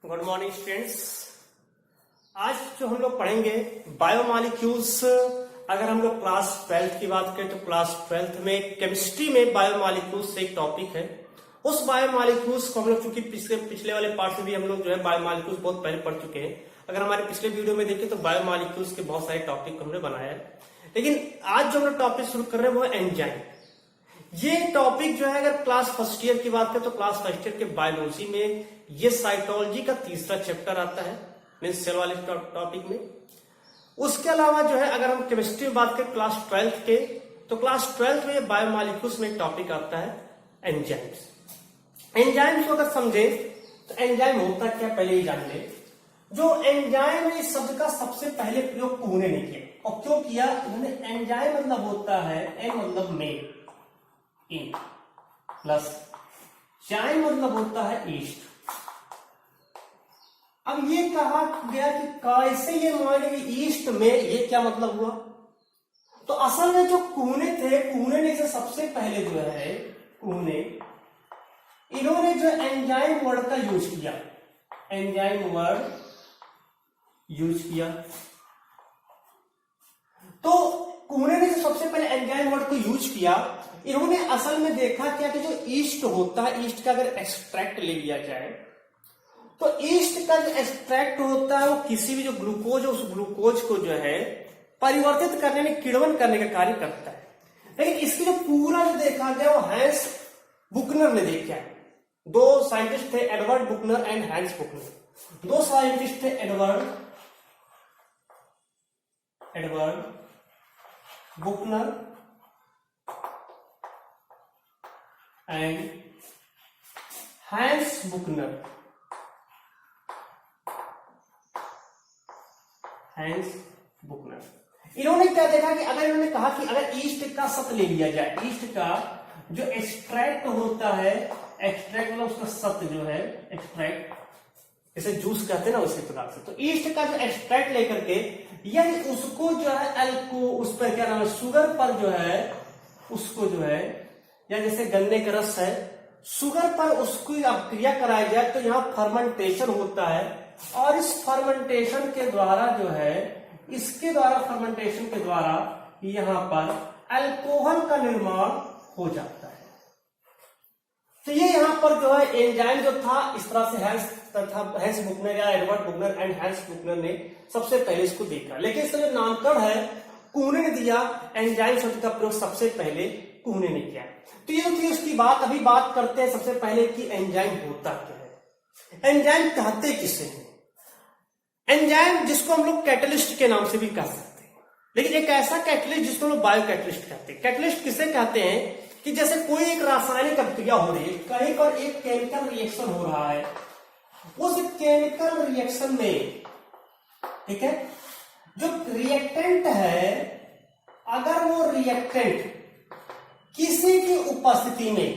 Good morning students. आज जो हम लोग पढ़ेंगे बायोमॉलिक्यूल्स। अगर हम लोग क्लास 12th की बात करें तो क्लास 12th में केमिस्ट्री में बायोमॉलिक्यूल्स एक टॉपिक है। उस बायोमॉलिक्यूल्स को हम लोग चूंकि पिछले वाले पार्ट में भी हम लोग जो है बायोमॉलिक्यूल्स बहुत पहले पढ़ चुके हैं। अगर हमारे पिछले वीडियो में देखें तो बायोमॉलिक्यूल्स के बहुत सारे टॉपिक हमने बनाया है, लेकिन आज जो हम लोग टॉपिक शुरू कर रहे हैं वो है एंजाइम। ये टॉपिक जो है अगर क्लास फर्स्ट ईयर की बात करें तो क्लास फर्स्ट ईयर के बायोलॉजी में ये साइटोलॉजी का तीसरा चैप्टर आता है, मीन्स सेल वाले टॉपिक में। उसके अलावा जो है अगर हम केमिस्ट्री में बात करें क्लास 12th के तो क्लास 12th में बायोमॉलिक्यूल्स में एक टॉपिक आता है एंजाइम्स। एंजाइम्स को अगर समझे तो एंजाइम होता क्या पहले ही जान ले। जो एंजाइम है इस शब्द का सबसे पहले प्रयोग कुहने ने किया। और क्यों किया उन्होंने? एंजाइम मतलब होता है एन मतलब मेल इन प्लस जाइम मतलब होता है ईस्ट। अब ये कहा गया कि कैसे ये मान ईस्ट में, ये क्या मतलब हुआ? तो असल में जो कुहने थे, कुहने ने से सबसे पहले जो है कुहने इन्होंने जो एंजाइम वर्ड का यूज किया, एंजाइम वर्ड यूज किया। तो कुहने ने जो सबसे पहले एंजाइम वर्ड को यूज किया, इन्होंने असल में देखा क्या कि जो ईस्ट होता है, ईस्ट का अगर एक्सट्रैक्ट ले लिया जाए तो ईस्ट का जो एक्सट्रैक्ट होता है वो किसी भी जो ग्लूकोज है उस ग्लूकोज को जो है परिवर्तित करने में, किण्वन करने का कार्य करता है। लेकिन इसकी जो पूरा जो देखा गया वो हैंस बुकनर ने देखा। दो साइंटिस्ट थे, एडवर्ड बुकनर एंड हैंस बुकनर। दो साइंटिस्ट थे, एडवर्ड बुकनर एंड हैंस बुकनर। इन्होंने क्या देखा कि अगर इन्होंने कहा कि अगर ईस्ट का सत ले लिया जाए, ईस्ट का जो एक्सट्रैक्ट होता है, एक्सट्रैक्ट मतलब उसका सत जो है एक्सट्रैक्ट, जैसे जूस कहते हैं ना उसी प्रकार से, तो ईस्ट का जो एक्सट्रैक्ट लेकर के यानी उसको जो है एल्को उस पर क्या नाम है शुगर पर जो है उसको जो है, या जैसे गन्ने का रस है शुगर पर उसकी क्रिया कराई जाए तो यहाँ फर्मेंटेशन होता है। और इस फर्मेंटेशन के द्वारा जो है, इसके द्वारा फर्मेंटेशन के द्वारा यहां पर अल्कोहल का निर्माण हो जाता है। तो ये यहां पर जो है एंजाइम जो था इस तरह से हैंस बुकनर या एडवर्ड बुकनर एंड हैंस बुकनर ने सबसे पहले इसको देखा। लेकिन इसका जो नामकरण है कुहने ने दिया, एंजाइम शब्द का प्रयोग सबसे पहले कुहने ने किया। तो ये थी उसकी बात। अभी बात करते हैं सबसे पहले कि एंजाइम होता क्या है, एंजाइम कहते किसे हैं। एंजाइम जिसको हम लोग कैटलिस्ट के नाम से भी कह सकते हैं, लेकिन एक ऐसा कैटलिस्ट जिसको हम लोग बायो कैटलिस्ट कहते हैं। कैटलिस्ट किसे कहते हैं कि जैसे कोई एक रासायनिक अभिक्रिया हो रही है, कहीं पर एक केमिकल रिएक्शन हो रहा है, उस केमिकल रिएक्शन में, ठीक है, जो रिएक्टेंट है, अगर वो रिएक्टेंट किसी की उपस्थिति में,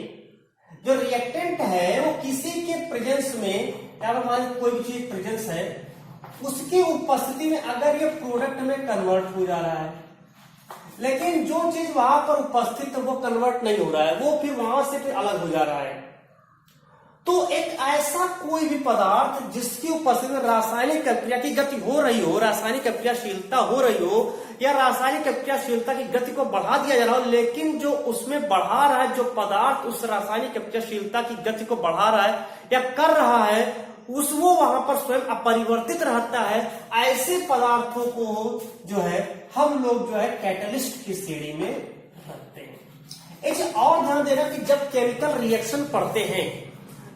जो रिएक्टेंट है वो किसी के प्रेजेंस में, या मान कोई भी चीज प्रेजेंस है, उसकी उपस्थिति में अगर ये प्रोडक्ट में कन्वर्ट हो जा रहा है, लेकिन जो चीज वहां पर उपस्थित है वो कन्वर्ट नहीं हो रहा है, वो फिर वहां से फिर अलग हो जा रहा है, तो एक ऐसा कोई भी पदार्थ जिसकी उपस्थिति में रासायनिक अभिक्रिया की गति हो रही हो, रासायनिक अभिक्रियाशीलता हो रही हो, या रासायनिक अभिक्रियाशीलता की गति को बढ़ा दिया जा रहा हो, लेकिन जो उसमें बढ़ा रहा है, जो पदार्थ उस रासायनिक अभिक्रियाशीलता की गति को बढ़ा रहा है या कर रहा है, वो वहां पर स्वयं अपरिवर्तित रहता है। ऐसे पदार्थों को जो है हम लोग जो है कैटलिस्ट की श्रेणी में रखते हैं। एक और ध्यान देना कि जब केमिकल रिएक्शन पढ़ते हैं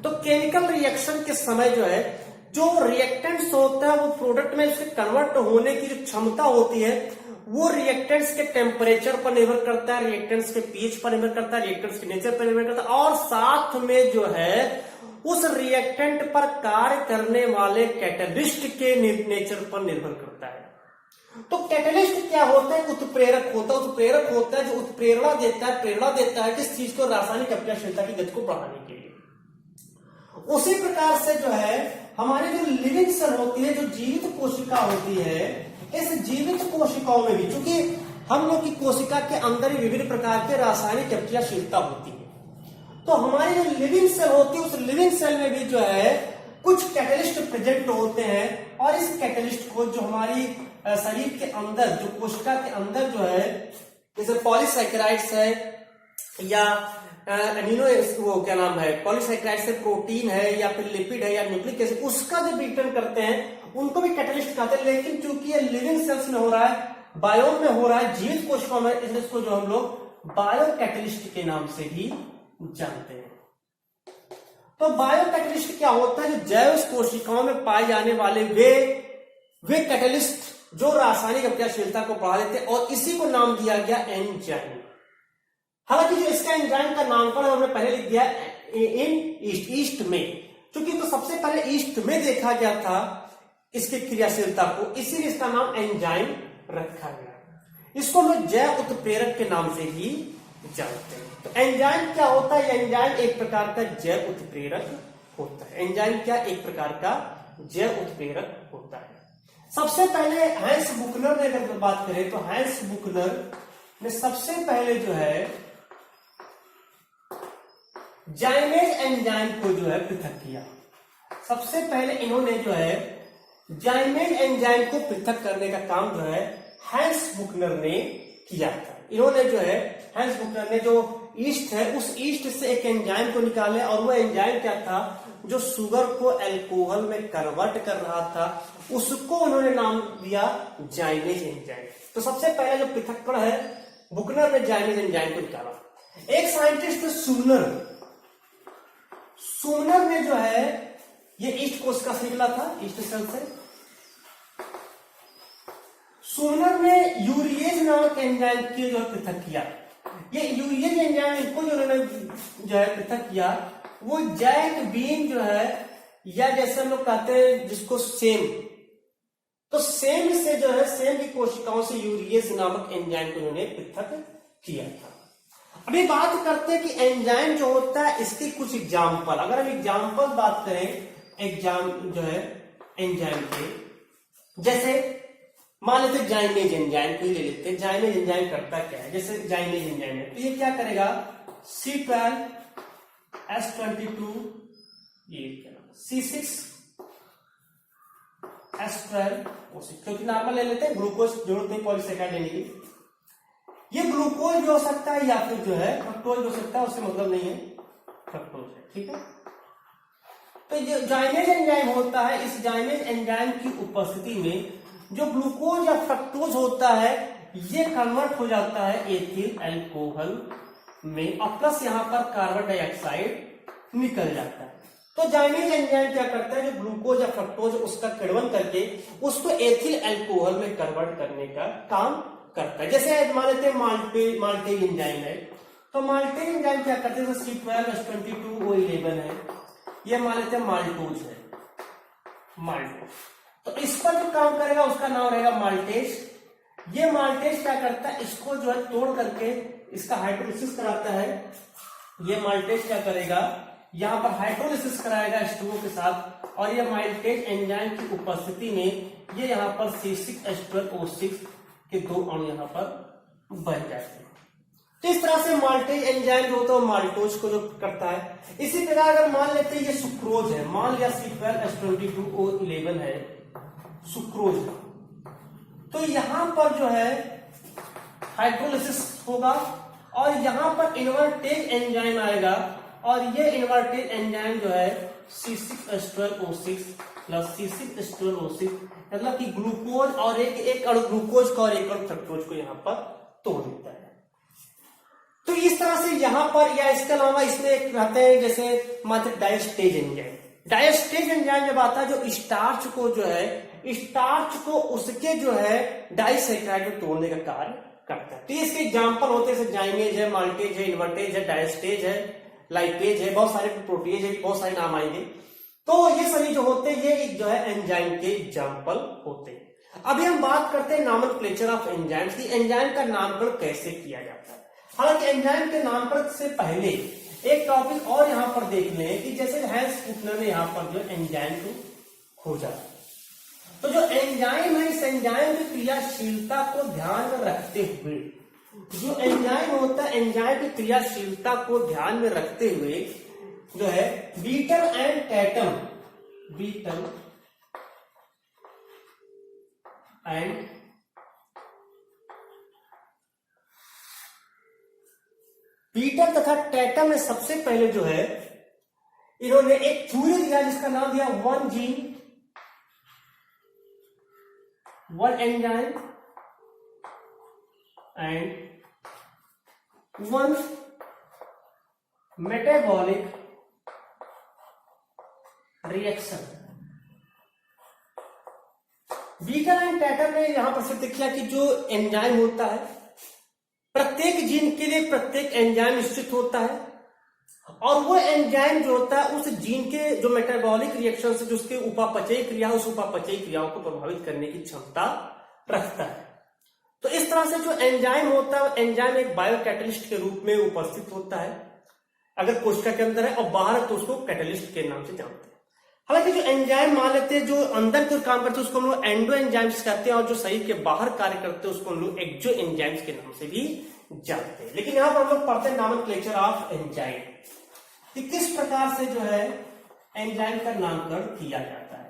तो केमिकल रिएक्शन के समय जो है जो रिएक्टेंट्स होता है वो प्रोडक्ट में उसके कन्वर्ट होने की जो क्षमता होती है वो रिएक्टेंट्स के टेम्परेचर पर निर्भर करता है, रिएक्टेंट्स के पीएच पर निर्भर करता है, रिएक्टेंट्स के नेचर पर निर्भर करता है, और साथ में जो है उस रिएक्टेंट पर कार्य करने वाले कैटलिस्ट के नेचर पर निर्भर करता है। तो कैटलिस्ट क्या होता है? उत्प्रेरक होता है। उत्प्रेरक होता है जो उत्प्रेरणा देता है किस चीज को? रासायनिक अभिक्रियाशीलता की गति को बढ़ाने के लिए। उसी प्रकार से जो है हमारी जो लिविंग सेल होती है, जो जीवित कोशिका होती है, इस जीवित कोशिकाओं में भी चूंकि हम लोग की कोशिका के अंदर ही विभिन्न प्रकार के रासायनिक अभिक्रियाशीलता होती है, तो हमारी जो लिविंग सेल होती है उस लिविंग सेल में भी जो है कुछ कैटलिस्ट प्रेजेंट होते हैं और इस कैटलिस्ट को जो हमारी शरीर के अंदर, जो कोशिका के अंदर जो है, जैसे पॉलीसैकेराइड्स है या अमीनो, वो क्या नाम है, पॉलीसैकेराइड से प्रोटीन है या फिर लिपिड है या न्यूक्लिक एसिड, उसका जो विघटन करते हैं उनको भी कैटलिस्ट कहते हैं। लेकिन चूंकि ये लिविंग सेल्स में हो रहा है, बायोम में हो रहा है, जीवित कोशिकाओं में, इसलिए इसको जो हम लोग बायो कैटलिस्ट के नाम से भी जानते हैं। तो बायो कैटलिस्ट क्या होता है? जो जैव कोशिकाओं में पाए जाने वाले वे कैटलिस्ट जो रासायनिक अभिक्रियाशीलता को बढ़ा देते हैं, और इसी को नाम दिया गया एंजाइम। हालांकि जो इसका एंजाइम का नामकरण हमने पहले लिख दिया इन ईस्ट में, क्योंकि तो सबसे पहले ईस्ट में देखा गया था इसकी क्रियाशीलता को, इसीलिए इसका नाम एंजाइम रखा गया। इसको हम जैव उत्प्रेरक के नाम से ही जानते हैं। तो एंजाइम क्या होता है? एंजाइम एक प्रकार का जैव उत्प्रेरक होता है। एंजाइम क्या? एक प्रकार का जैव उत्प्रेरक होता है। सबसे पहले हैंस बुकनर ने अगर बात करें तो हैंस बुकनर ने सबसे पहले जो है जाइमेज एंजाइम को जो है पृथक किया। सबसे पहले इन्होंने जो है जाइमेज एंजाइम को पृथक करने का काम जो है हैंस बुकनर ने किया था। इन्होंने जो है हैंस बुकनर ने जो ईस्ट है, उस ईस्ट से एक एंजाइम को निकाले, और वो एंजाइम क्या था? जो शुगर को अल्कोहल में कन्वर्ट कर रहा था, उसको उन्होंने नाम दिया जाइमेज एंजाइम। तो सबसे पहले जो पृथक्करण है, बुकनर ने जाइमेज एंजाइम को निकाला। एक साइंटिस्ट सुमनर ने जो है ये ईस्ट कोशिका से निकला था, ईस्ट सेल से। सुमनर ने यूरिएज नामक एंजाइम की जो है पृथक किया। ये यूरिएज एंजाइम को जो उन्होंने जो है पृथक किया, वो जैक बीन जो है, या जैसे हम लोग कहते हैं जिसको सेम, तो सेम से जो है सेम की कोशिकाओं से यूरिएज नामक एंजाइम को उन्होंने पृथक किया था। अभी बात करते हैं कि एंजाइम जो होता है इसके कुछ एग्जाम्पल। अगर हम एग्जाम्पल बात करें एग्जाम जो है एंजाइम के, जैसे मान लेते जाइमेज एंजाइम को ही ले लेते हैं। जाइमेज एंजाइम करता क्या है? जैसे जाइमेज एंजाइम है तो ये क्या करेगा? C12 S22 ये क्या नाम, C6 S12 O6, क्योंकि नॉर्मल ले लेते हैं, ग्लूकोज जरूरत नहीं पॉलीसैकेराइड लेने की। ये ग्लूकोज भी हो सकता है या फिर जो है फ्रक्टोज हो सकता है, उससे मतलब नहीं है, फ्रक्टोज है, ठीक है। तो ये जाइमेज एंजाइम होता है, इस जाइमेज एंजाइम की उपस्थिति में जो ग्लूकोज या फ्रक्टोज होता है ये कन्वर्ट हो जाता है एथिल अल्कोहल में, और प्लस यहां पर कार्बन डाइऑक्साइड निकल जाता है। तो जाइमेज एंजाइम क्या करता है? जो ग्लूकोज या फ्रक्टोज उसका किण्वन करके उसको एथिल अल्कोहल में कन्वर्ट करने का काम करता है। जैसे मान लेते हैं माल्टेज एंजाइम है, तो माल्टेज एंजाइम क्या करते हैं? C12 S22 O11 है, ये मान लेते हैं माल्टोज है, माल्टोज। तो इस पर जो काम करेगा उसका नाम रहेगा माल्टेज। ये माल्टेज क्या करता है? इसको जो है तोड़ करके इसका हाइड्रोलिसिस कराता है। ये माल्टेज क्या करेगा? यहां पर हाइड्रोलिसिस कराएगा H2O के साथ, और ये माल्टेज एंजाइम की उपस्थिति में ये यहां पर C6H12O6 के दो अणु यहां पर बन जाते हैं। तो इस तरह से माल्टेज एंजाइम जो होता है माल्टोज को जो करता है। इसी प्रकार अगर मान लेते हैं ये सुक्रोज है, मान लिया C12 S22 O11 है, सुक्रोज, तो यहां पर जो है हाइड्रोलिसिस होगा और यहां पर इन्वर्टेज एंजाइम आएगा, और ये इन्वर्टेज एंजाइम जो है C6H12O6 प्लस C6H12O6 मतलब कि ग्लूकोज और एक अणु ग्लूकोज का और एक अणु फ्रक्टोज को यहां पर तोड़ देता है। तो इस तरह से यहां पर, या इसके अलावा इसमें एक कहते हैं जैसे मात्र डायस्टेज एंजाइम। डायस्टेज एंजाइम जब आता है जो स्टार्च को जो है, स्टार्च को उसके जो है डाइसैकेराइड में तोड़ने का कार्य करता है। तो इसके एग्जाम्पल होते हैं जाइमेज है, माल्टेज है, इन्वर्टेज है, डायस्टेज है, लाइपेज है, बहुत सारे प्रोटीज है, बहुत सारे नाम आएंगे। तो ये सभी जो होते हैं ये जो है एंजाइम के एग्जाम्पल होते हैं। अभी हम बात करते हैं नॉमेनक्लेचर ऑफ एंजाइम्स की, एंजाइम का नामकरण कैसे किया जाता है। हालांकि एंजाइम के नामकरण से पहले एक टॉपिक और यहां पर देख लें कि जैसे हैंस बुकनर ने यहां पर जो एंजाइम को खोजा, तो जो एंजाइम है इस एंजाइम की क्रियाशीलता को ध्यान में रखते हुए, जो एंजाइम होता है एंजाइम की क्रियाशीलता को ध्यान में रखते हुए जो है Beadle and Tatum Beadle and Beadle तथा टैटम में सबसे पहले जो है इन्होंने एक थ्योरी दिया जिसका नाम दिया one gene one enzyme and one metabolic reaction. Beadle and Tatum ने यहां पर सिद्ध किया कि जो एंजाइम होता है प्रत्येक जीन के लिए प्रत्येक एंजाइम निश्चित होता है और वो एंजाइम जो होता है उस जीन के जो मेटाबॉलिक रिएक्शन से जो उसके उपापचयी क्रिया उस उपापचयी क्रियाओं को प्रभावित करने की क्षमता रखता है। तो इस तरह से जो एंजाइम होता है एंजाइम एक बायोकैटलिस्ट के रूप में उपस्थित होता है, अगर कोशिका के अंदर है और बाहर तो उसको कैटलिस्ट के नाम से जानते हैं। हालांकि जो एंजाइम मान लेते हैं जो अंदर कुछ काम करते हैं उसको हम लोग एंडो एंजाइम्स कहते हैं और जो शरीर के बाहर कार्य करते हैं उसको हम लोग एक्सो एंजाइम्स के नाम से भी जानते हैं। लेकिन यहां पर हम लोग पढ़ते हैं नॉमेनक्लेचर ऑफ एंजाइम कि किस प्रकार से जो है एंजाइम का नामकरण किया जाता है।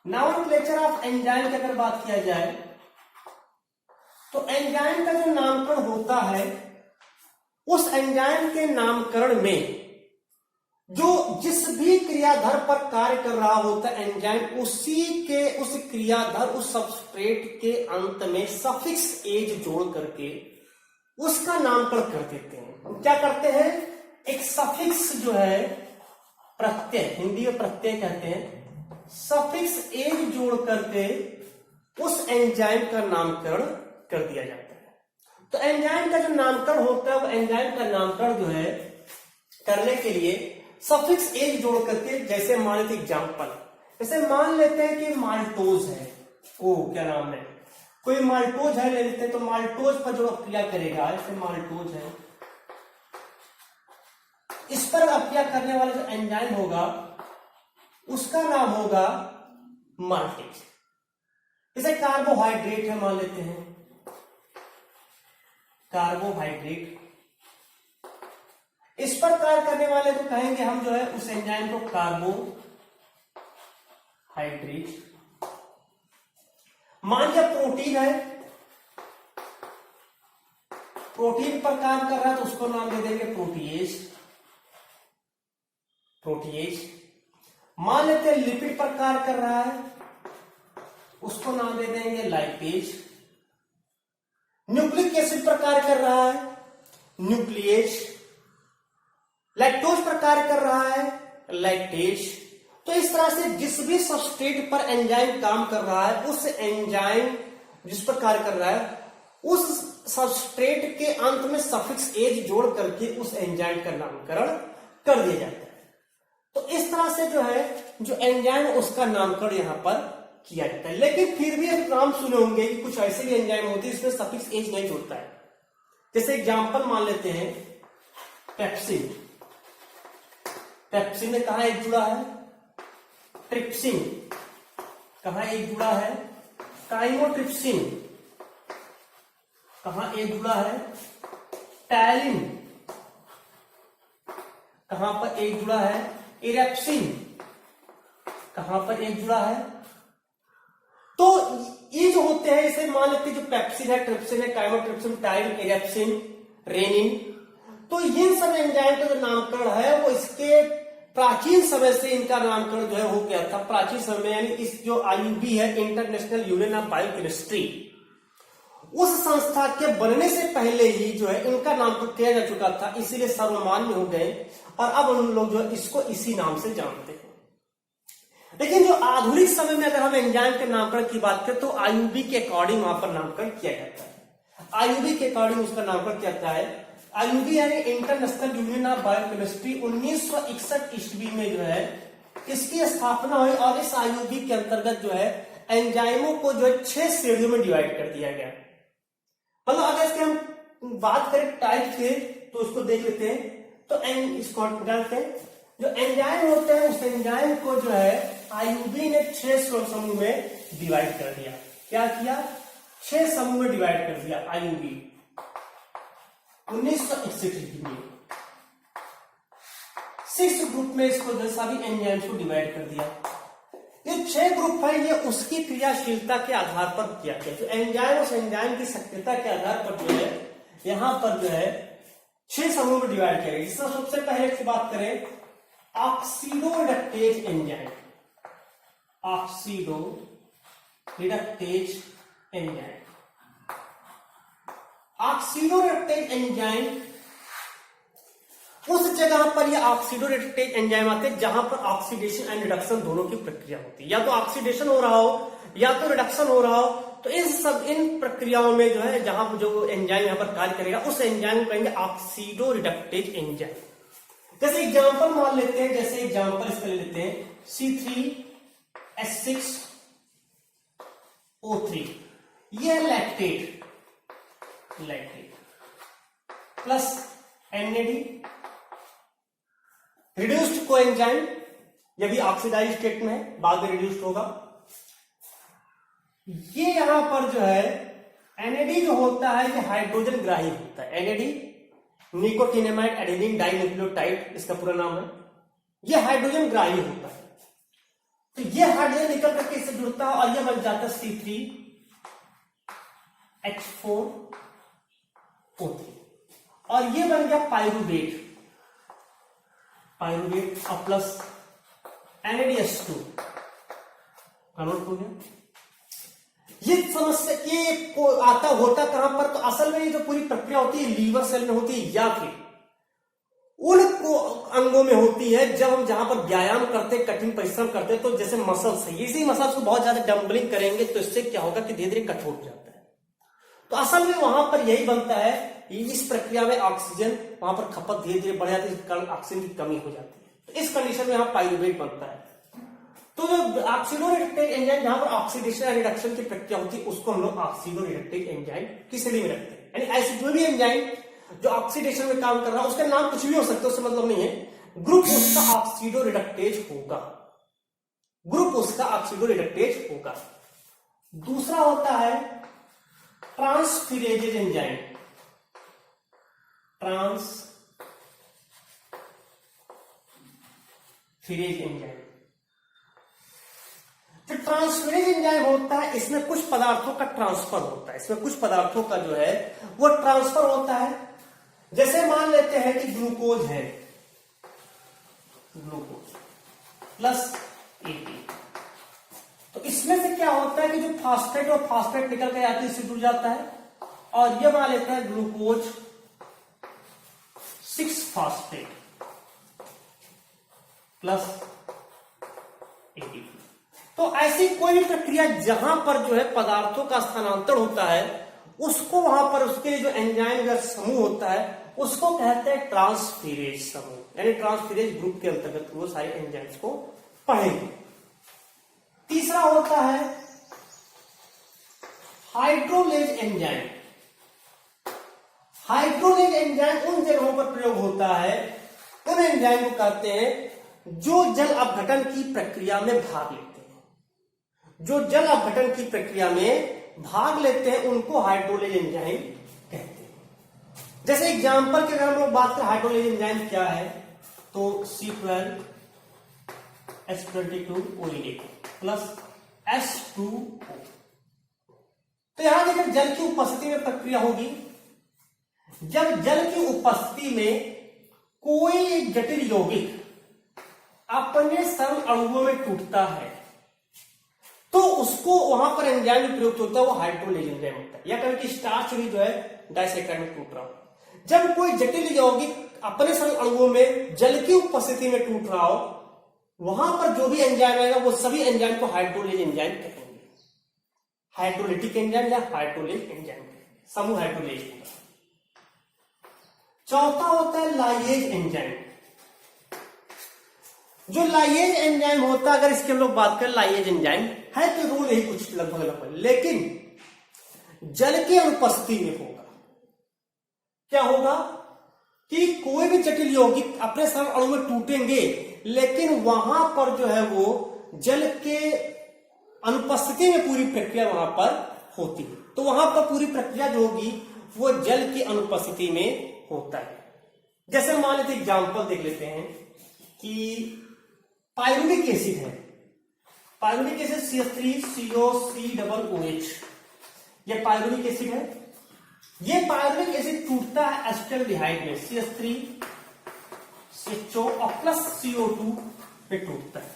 नॉमेनक्लेचर ऑफ एंजाइम की अगर बात किया जाए तो एंजाइम का जो नामकरण होता है उस एंजाइम के नामकरण में जो जिस भी क्रियाधर पर कार्य कर रहा होता है एंजाइम उस क्रियाधर उस सबस्ट्रेट के अंत में सफिक्स एज जोड़ करके उसका नामकरण कर देते हैं। हम क्या करते हैं, एक सफिक्स जो है प्रत्यय, हिंदी में प्रत्यय कहते हैं, सफिक्स एज जोड़ करके उस एंजाइम का नामकरण कर दिया जाता है। तो एंजाइम का जो नामकरण होता है वो एंजाइम का नामकरण जो है करने के लिए सफिक्स एज जोड़ करके, जैसे मान लेते एग्जाम्पल, जैसे मान लेते हैं कि माल्टोज है, क्या नाम है, कोई माल्टोज है ले लेते हैं, तो माल्टोज पर जो क्रिया करेगा, जैसे माल्टोज है, इस पर क्रिया करने वाला जो एंजाइम होगा उसका नाम होगा माल्टेज। जैसे कार्बोहाइड्रेट है, मान लेते हैं कार्बोहाइड्रेट, इस पर कार्य करने वाले को कहेंगे हम जो है उस एंजाइम को कार्बोहाइड्रेट। मान लिया प्रोटीन है, प्रोटीन पर काम कर रहा है तो उसको नाम दे देंगे प्रोटीएज। मान लेते हैं लिपिड पर कार्य कर रहा है उसको नाम दे देंगे लाइपेज। न्यूक्लिक एसिड पर कार्य कर रहा है न्यूक्लिएज। लैक्टोज पर कार्य कर रहा है लैक्टेज। तो इस तरह से जिस भी सबस्ट्रेट पर एंजाइम काम कर रहा है उस एंजाइम जिस पर कार्य कर रहा है उस सबस्ट्रेट के अंत में सफिक्स एज जोड़ करके उस एंजाइम का नामकरण कर दिया जाता है। तो इस तरह से जो है जो एंजाइम उसका नामकरण यहां पर किया जाता है। लेकिन फिर भी आप नाम सुने होंगे कि कुछ ऐसे भी एंजाइम होते हैं इसमें सफिक्स एज नहीं जोड़ता है। जैसे एग्जांपल मान लेते हैं पेप्सिन। पेप्सिन में कहां एक जुड़ा है, ट्रिप्सिन कहां एक जुड़ा है, काइमोट्रिप्सिन कहां एक जुड़ा है, टैलिन कहां पर एक जुड़ा है, इरेप्सिन कहां पर एक जुड़ा है। तो ये जो होते हैं इसे मान लेते हैं जो पेप्सिन है, ट्रिप्सिन है, काइमोट्रिप्सिन, टैलिन, इरेप्सिन, रेनिन, तो इन सब एंजाइम का जो नामकरण है वो इसके प्राचीन समय से इनका नामकरण जो है हो गया था। प्राचीन समय में यानी इस जो आईयूबी है इंटरनेशनल यूनियन ऑफ बायोकेमिस्ट्री, उस संस्था के बनने से पहले ही जो है इनका नामकरण किया जा चुका था, इसीलिए सर्वमान्य हो गए और अब उन लोग जो है इसको इसी नाम से जानते हैं। लेकिन जो आधुनिक समय में अगर हम एंजाइम के नामकरण की बात करें तो आईयूबी के अकॉर्डिंग वहां पर नामकरण किया जाता है। आईयूबी के अकॉर्डिंग उसका नामकरण किया जाता है। आईयूबी यानी इंटरनेशनल यूनियन ऑफ बायोकेमिस्ट्री 1961 ईस्वी में जो है इसकी स्थापना हुई और इस आईयूबी के अंतर्गत जो है एंजाइमों को जो है 6 श्रेणियों में डिवाइड कर दिया गया। मतलब अगर इसके हम बात करें टाइप से तो उसको देख लेते हैं। तो इसको डालते हैं जो एंजाइम होते हैं उस एंजाइम को जो है आईयूबी ने 6 समूह में डिवाइड कर दिया। क्या किया, 6 समूह में डिवाइड कर दिया आईयूबी 1961 में। 6 ग्रुप में इसको जो सभी एंजाइम्स को डिवाइड कर दिया। ये 6 ग्रुप है, ये उसकी क्रियाशीलता के आधार पर किया गया। जो एंजाइम उस एंजाइम की सक्रियता के आधार पर जो है यहां पर जो है 6 समूह में डिवाइड किया गया। जिसमें सबसे पहले की बात करें ऑक्सीडोरिडक्टेज एंजाइम, ऑक्सीडोरिडक्टेज एंजाइम। ऑक्सीडोरिडक्टेज एंजाइम उस जगह पर ये ऑक्सीडोरिडक्टेज एंजाइम आते हैं जहां पर ऑक्सीडेशन एंड रिडक्शन दोनों की प्रक्रिया होती है। या तो ऑक्सीडेशन हो रहा हो या तो रिडक्शन हो रहा हो, तो इन प्रक्रियाओं में जो है जहां जो एंजाइम यहां पर कार्य करेगा उस एंजाइम को कहेंगे ऑक्सीडोरिडक्टेज एंजाइम। जैसे एग्जांपल मान लेते हैं, जैसे एग्जांपल इसका ले लेते हैं C3H6O3, ये lactate plus NAD reduced coenzyme, ये भी ऑक्सीडाइज स्टेट में है, बाद में रिड्यूस्ड होगा। ये यहां पर जो है NAD जो होता है ये हाइड्रोजन ग्राही होता है। NAD निकोटिनेमाइड एडेनिन डाइन्यूक्लियोटाइड इसका पूरा नाम है। ये हाइड्रोजन ग्राही होता है, तो ये हाइड्रोजन निकल करके इससे जुड़ता है और ये बन जाता है C3H4O3 और ये बन गया पाइरुवेट और प्लस NADH2 कन्वर्ट हो गया। ये समस्या के को आता होता कहां पर, तो असल में ये जो पूरी प्रक्रिया होती है लीवर सेल में होती है या फिर उन अंगों में होती है जब हम जहां पर व्यायाम करते हैं, कठिन परिश्रम करते हैं। तो जैसे मसल्स है, इसी मसल्स को बहुत ज्यादा डंबलिंग करेंगे तो इससे क्या होगा कि धीरे धीरे कठोर हो जाता है। तो असल में वहां पर यही बनता है, इस प्रक्रिया में ऑक्सीजन वहां पर खपत धीरे धीरे बढ़ जाती है, इस कारण ऑक्सीजन की कमी हो जाती है। तो इस कंडीशन में यहां पाइरुवेट बनता है। तो जो ऑक्सीडोरिडक्टेज एंजाइम जहां पर ऑक्सीडेशन एंड रिडक्शन की प्रक्रिया होती है उसको हम लोग ऑक्सीडोरिडक्टेज एंजाइम की श्रेणी में रखते हैं। यानी ऐसे जो भी एंजाइम जो ऑक्सीडेशन में काम कर रहा है उसका नाम कुछ भी हो सकता है, उससे मतलब नहीं है, ग्रुप उसका ऑक्सीडोरिडक्टेज होगा, ग्रुप उसका ऑक्सीडोरिडक्टेज होगा। दूसरा होता है ट्रांसफिरेजेज एंजाइम, ट्रांसफिरेज एंजाइम। जो ट्रांसफिरेज एंजाइम होता है इसमें कुछ पदार्थों का ट्रांसफर होता है, इसमें कुछ पदार्थों का जो है वो ट्रांसफर होता है। जैसे मान लेते हैं कि ग्लूकोज है, ग्लूकोज प्लस AT, तो इसमें से क्या होता है कि जो फास्फेट और फास्फेट निकल के आती है इससे जुड़ जाता है और ये मान लेते हैं ग्लूकोज 6-फास्फेट प्लस ATP। तो ऐसी कोई भी प्रक्रिया जहां पर जो है पदार्थों का स्थानांतरण होता है उसको वहां पर उसके जो एंजाइम या समूह होता है उसको कहते हैं ट्रांसफिरेज समूह, यानी ट्रांसफिरेज ग्रुप के अंतर्गत वो सारे एंजाइम्स को पढ़ेंगे। तीसरा होता है हाइड्रोलेज एंजाइम। हाइड्रोलेज एंजाइम उन जगहों पर प्रयोग होता है, उन एंजाइम को कहते हैं जो जल अपघटन की प्रक्रिया में भाग लेते हैं, जो जल अपघटन की प्रक्रिया में भाग लेते हैं उनको हाइड्रोलेज एंजाइम कहते हैं। जैसे एग्जांपल की अगर हम लोग बात करें हाइड्रोलेज एंजाइम क्या है, तो C12H22OH प्लस H2O। तो यहां देखिए जल की उपस्थिति में प्रक्रिया होगी। जब जल की उपस्थिति में कोई जटिल यौगिक अपने सरल अणुओं में टूटता है तो उसको वहां पर एंजाइम प्रयुक्त होता है, वो हाइड्रोलेज एंजाइम होता है। या कभी कि स्टार्च भी जो है डाइसेक्राइड में टूट रहा हो, जब कोई जटिल यौगिक अपने सरल अणुओं में जल की उपस्थिति में टूट रहा हो वहां पर जो भी एंजाइम आएगा वो सभी एंजाइम को हाइड्रोलेज एंजाइम कहेंगे, हाइड्रोलिटिक एंजाइम या हाइड्रोलेज एंजाइम, समूह हाइड्रोलेज होगा। चौथा होता है लाइएज एंजाइम। जो लाइएज एंजाइम होता है, अगर इसकी हम लोग बात करें, लाइएज एंजाइम है तो रूल यही कुछ लगभग, लेकिन जल की अनुपस्थिति में होगा। क्या होगा कि कोई भी जटिल यौगिक अपने सरल अणु में टूटेंगे लेकिन वहां पर जो है वो जल के अनुपस्थिति में पूरी प्रक्रिया वहां पर होती है। तो वहां पर पूरी प्रक्रिया जो होगी वो जल की अनुपस्थिति में होता है। जैसे मान लेते एग्जाम्पल देख लेते हैं, कि पायरुविक एसिड है, पायरुविक एसिड CH3COCOOH, ये पायरुविक एसिड है। ये पायरुविक एसिड टूटता है एसिटाल्डिहाइड में, CH3CHO और प्लस CO2 पे टूटता है।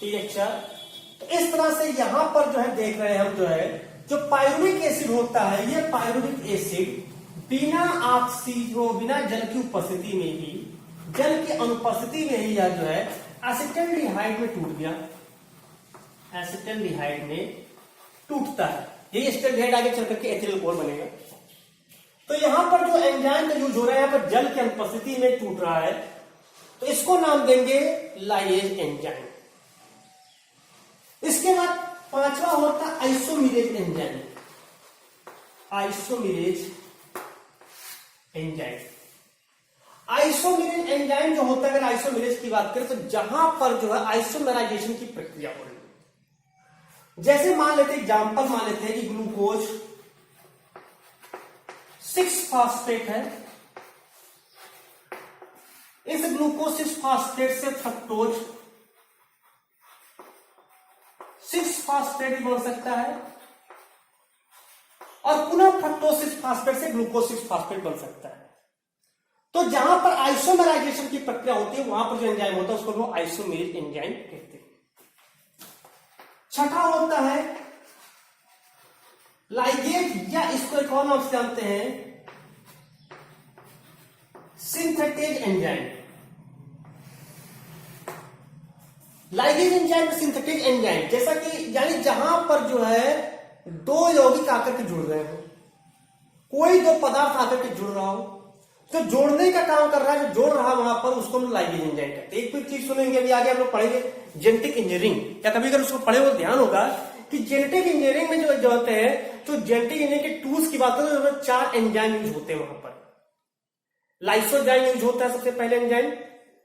ठीक है अच्छा, तो इस तरह से यहां पर जो है देख रहे हैं हम जो है, जो पायरुविक एसिड होता है, ये पायरुविक एसिड बिना ऑक्सीजन, बिना जल की उपस्थिति में ही, जल की अनुपस्थिति में ही यह जो है एसिटाल्डिहाइड में टूट गया, एसिटाल्डिहाइड में टूटता है। यही एसिटाल्डिहाइड आगे चल करके एथिल अल्कोहल बनेगा। तो यहां पर जो एंजाइम का यूज हो रहा है, यहां पर जल की अनुपस्थिति में टूट रहा है, तो इसको नाम देंगे लाइगेज एंजाइम। इसके बाद पांचवा होता है isomerase enzyme, isomerase enzyme. Isomerase enzyme जो होता है, अगर आइसोमेरेज की बात करें तो जहां पर जो है आइसोमेराइजेशन की प्रक्रिया हो रही है, जैसे मान लेते एग्जाम्पल मान लेते हैं कि ग्लूकोज 6-फास्फेट है, इस ग्लूकोज 6-फास्फेट से फ्रक्टोज 6-फास्फेट भी बन सकता है, और पुनः फ्रक्टोज 6-फास्फेट से ग्लूकोज 6-फास्फेट बन सकता है। तो जहां पर आइसोमेराइजेशन की प्रक्रिया होती है, वहां पर जो एंजाइम होता है उसको हम आइसोमेरेज एंजाइम कहते हैं। छठा होता है लाइगेज, या इसको एक और नाम से जानते हैं synthetase enzyme. Ligase enzyme, synthetase enzyme, जैसा कि यानी जहां पर जो है दो यौगिक आकर के जुड़ रहे हो, कोई दो पदार्थ आकर के जुड़ रहा हो, तो जोड़ने का काम कर रहा है, जो जोड़ रहा है वहां पर, उसको हम लाइगेज एंजाइम कहते हैं। एक भी चीज सुनेंगे अभी आगे हम लोग पढ़ेंगे जेनेटिक इंजीनियरिंग, या कभी अगर उसको पढ़े वो ध्यान होगा कि जेनेटिक इंजीनियरिंग में जो होते हैं, तो जेनेटिक इंजीनियरिंग के टूल्स की बात करें तो 4 एंजाइम यूज होते हैं वहां पर। लाइसोजाइम यूज होता है सबसे पहले एंजाइम,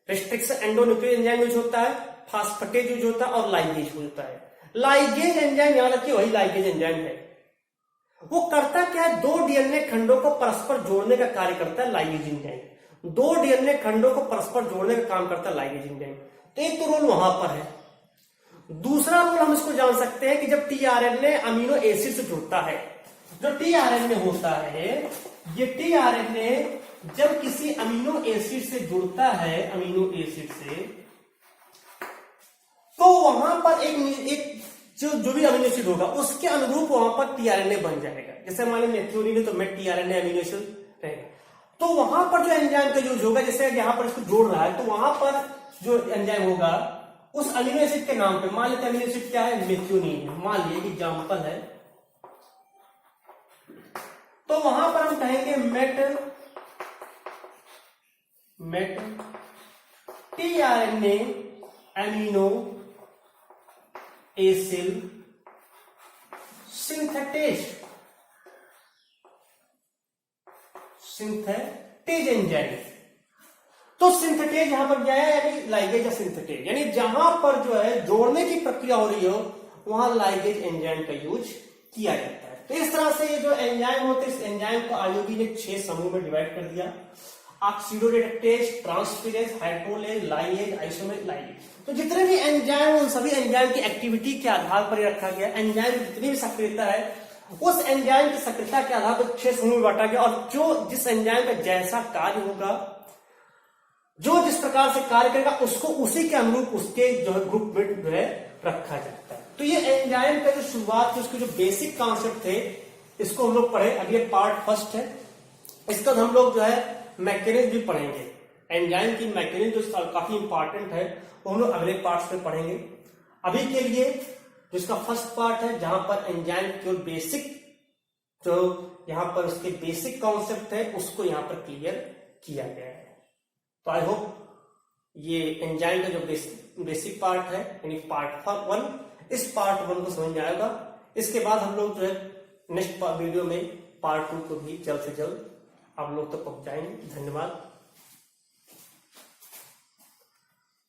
रिस्ट्रिक्शन एंडोन्यूक्लियर एंजाइम यूज होता है, फास्फेटेज यूज होता है और लाइगेज होता है। लाइगेज एंजाइम याद रखिए वही लाइगेज एंजाइम है। वो करता क्या है, 2 डीएनए खंडों को परस्पर जोड़ने का कार्य करता है लाइगेज एंजाइम। 2 डीएनए खंडों को परस्पर जोड़ने का काम करता है लाइगेज एंजाइम। तो एक तो रोल वहां पर है। दूसरा रोल हम इसको जान सकते हैं कि जब टीआरएनए अमीनो एसिड से जुड़ता है, जो टीआरएनए होता है, ये टीआरएनए जब किसी अमीनो एसिड से जुड़ता है, अमीनो एसिड से, तो वहां पर एक जो भी अमीनो एसिड होगा उसके अनुरूप वहां पर टीआरएनए बन जाएगा। जैसे मान लीजिए मेथियोनिन है तो में टीआरएनए अमीनो एसिड रहेगा। तो वहां पर जो एंजाइम का यूज होगा, जैसे यहां पर इसको जोड़ रहा है, तो वहां पर जो एंजाइम होगा उस अमीनो एसिड के नाम पे, मान लेते अमीनो एसिड क्या है, मेथियोनिन, मान लिए एग्जाम्पल है, तो वहां पर हम कहेंगे met tRNA amino acid synthetase enzyme. तो सिंथेटेज यहां पर क्या है, यानी लाइगेज या सिंथेटेज, यानी जहां पर जो है जोड़ने की प्रक्रिया हो रही हो वहां लाइगेज एंजाइम का यूज किया जाता है। तो इस तरह से ये जो एंजाइम होते हैं, इस एंजाइम को आयोगी ने 6 समूह में डिवाइड कर दिया, oxidoreductase, transferase, hydrolase, ligase, isomerase, ligase. तो जितने भी एंजाइम, उन सभी एंजाइम की एक्टिविटी के आधार पर रखा गया। एंजाइम की जितनी भी सक्रियता है, उस एंजाइम की सक्रियता के आधार पर 6 समूह में बांटा गया, और जो जिस एंजाइम का जैसा कार्य होगा, जो जिस प्रकार से कार्य करेगा, उसको उसी के अनुरूप उसके जो है ग्रुप में जो है रखा जाता है। तो ये एंजाइम का जो शुरुआत थी, उसके जो बेसिक कॉन्सेप्ट थे, इसको हम लोग पढ़े। अब ये पार्ट फर्स्ट है। इसका हम लोग जो है मैकेनिज्म भी पढ़ेंगे, एंजाइम की मैकेनिज्म जो काफी इंपॉर्टेंट है, वो हम लोग अगले पार्ट्स में पढ़ेंगे। अभी के लिए जो इसका फर्स्ट पार्ट है, जहां पर एंजाइम केवल बेसिक, जो यहां पर उसके बेसिक कॉन्सेप्ट है, उसको यहां पर क्लियर किया गया है। तो आई होप ये एंजाइम का जो बेसिक पार्ट है, यानी पार्ट 1, इस पार्ट 1 को समझ में आएगा। इसके बाद हम लोग जो है नेक्स्ट वीडियो में पार्ट 2 को भी जल्द से जल्द आप लोग तक पहुंचाएंगे। धन्यवाद।